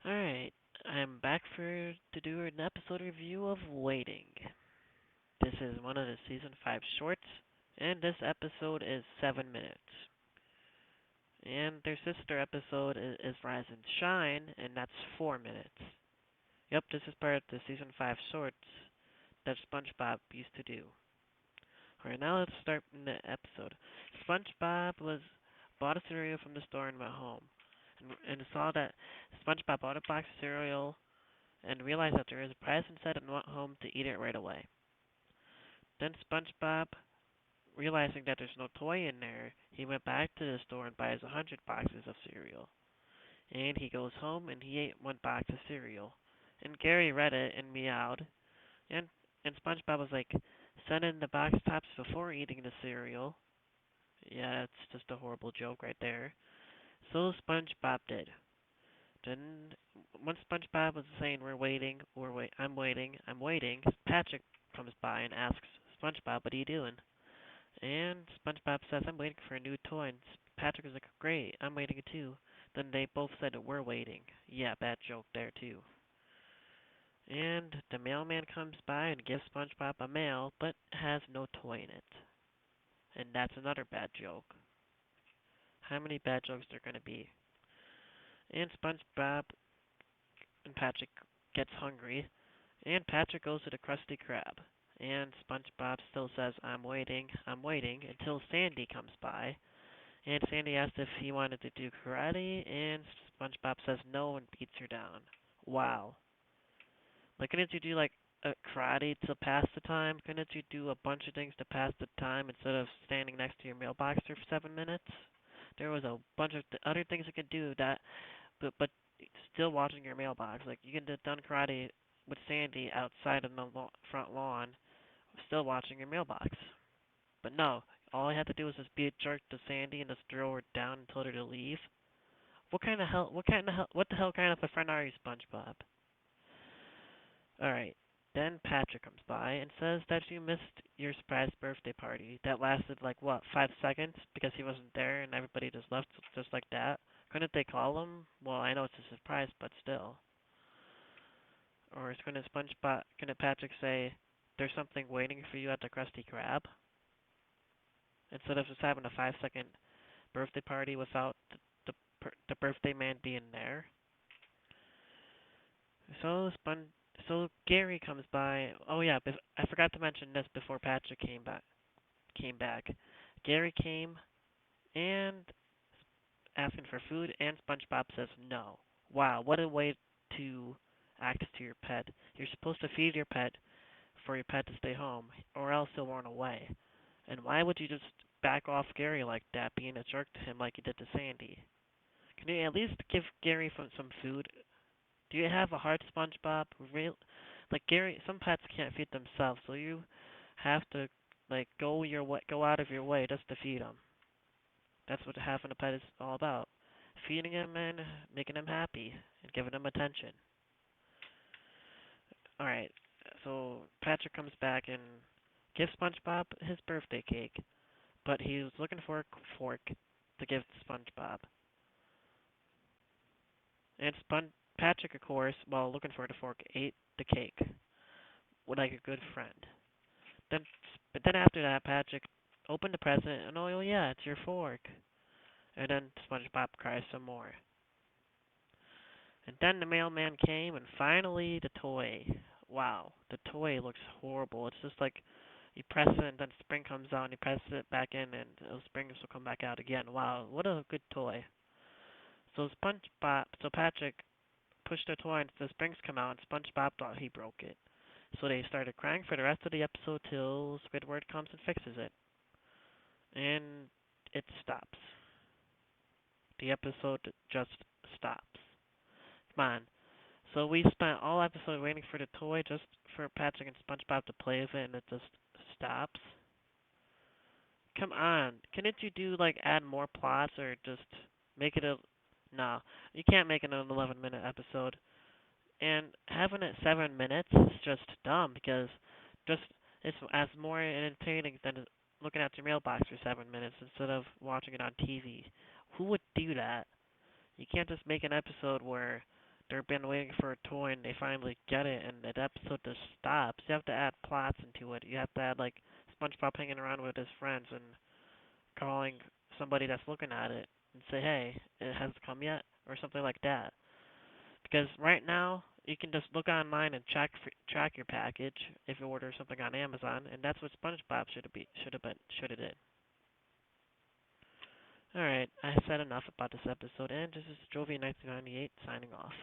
Alright, I'm back to do an episode review of Waiting. This is one of the season 5 shorts, and this episode is 7 minutes. And their sister episode is Rise and Shine, and that's 4 minutes. Yep, this is part of the season 5 shorts that SpongeBob used to do. Alright, now let's start in the episode. SpongeBob was bought a cereal from the store and went home, and saw that SpongeBob bought a box of cereal and realized that there is a prize inside and went home to eat it right away. Then SpongeBob, realizing that there's no toy in there, he went back to the store and buys 100 boxes of cereal. And he goes home and he ate one box of cereal. And Gary read it and meowed. And and SpongeBob was like, "Send in the box tops before eating the cereal." Yeah, it's just a horrible joke right there. So SpongeBob did. Then, once SpongeBob was saying, I'm waiting," Patrick comes by and asks SpongeBob, "What are you doing?" And SpongeBob says, "I'm waiting for a new toy." And Patrick is like, "Great, I'm waiting too." Then they both said, "We're waiting." Yeah, bad joke there too. And the mailman comes by and gives SpongeBob a mail, but has no toy in it. And that's another bad joke. How many bad jokes there going to be? And SpongeBob and Patrick gets hungry, and Patrick goes to the Krusty Krab. And SpongeBob still says, I'm waiting," until Sandy comes by. And Sandy asks if he wanted to do karate, and SpongeBob says no and beats her down. Wow. Like, couldn't you do, like, a karate to pass the time? Couldn't you do a bunch of things to pass the time instead of standing next to your mailbox for 7 minutes? There was a bunch of other things you could do that, but still watching your mailbox. Like, you could have done karate with Sandy outside on the front lawn, still watching your mailbox. But no, all I had to do was just be a jerk to Sandy and just throw her down and tell her to leave. What the hell kind of a friend are you, SpongeBob? Alright. Then Patrick comes by and says that you missed your surprise birthday party. That lasted like what, 5 seconds? Because he wasn't there and everybody just left just like that. Couldn't they call him? Well, I know it's a surprise, but still. Or is gonna Patrick say there's something waiting for you at the Krusty Krab? Instead of just having a 5 second birthday party without the birthday man being there. So Gary comes by. Oh yeah, I forgot to mention this before Patrick came back. Gary came and asking for food, and SpongeBob says no. Wow, what a way to act to your pet. You're supposed to feed your pet for your pet to stay home, or else he'll run away. And why would you just back off Gary like that, being a jerk to him like you did to Sandy? Can you at least give Gary some food? Do you have a heart, SpongeBob? Real, like Gary, some pets can't feed themselves, so you have to like go out of your way just to feed them. That's what having a pet is all about. Feeding him and making him happy and giving him attention. All right. So Patrick comes back and gives SpongeBob his birthday cake, but he was looking for a fork to give to SpongeBob. And Patrick, of course, while looking for the fork, ate the cake like a good friend. Then, but then after that, Patrick opened the present, and oh yeah, it's your fork. And then SpongeBob cries some more. And then the mailman came, and finally the toy. Wow, the toy looks horrible. It's just like you press it, and then spring comes out, and you press it back in, and those springs will come back out again. Wow, what a good toy. So Patrick pushed the toy, and the springs come out, and SpongeBob thought he broke it. So they started crying for the rest of the episode till Squidward comes and fixes it. And it stops. The episode just stops. Come on. So we spent all episode waiting for the toy just for Patrick and SpongeBob to play with it, and it just stops. Come on. Couldn't you do like add more plots or just make it a no. You can't make it an 11-minute episode. And having it 7 minutes is just dumb because just it's as more entertaining than looking at your mailbox for 7 minutes instead of watching it on TV. Who would do that? You can't just make an episode where they've been waiting for a toy and they finally get it, and the episode just stops. You have to add plots into it. You have to add like SpongeBob hanging around with his friends and calling somebody that's looking at it and say, "Hey, it hasn't come yet," or something like that. Because right now you can just look online and track your package if you order something on Amazon, and that's what SpongeBob should have did. All right, I said enough about this episode, and this is Jovi1998 signing off.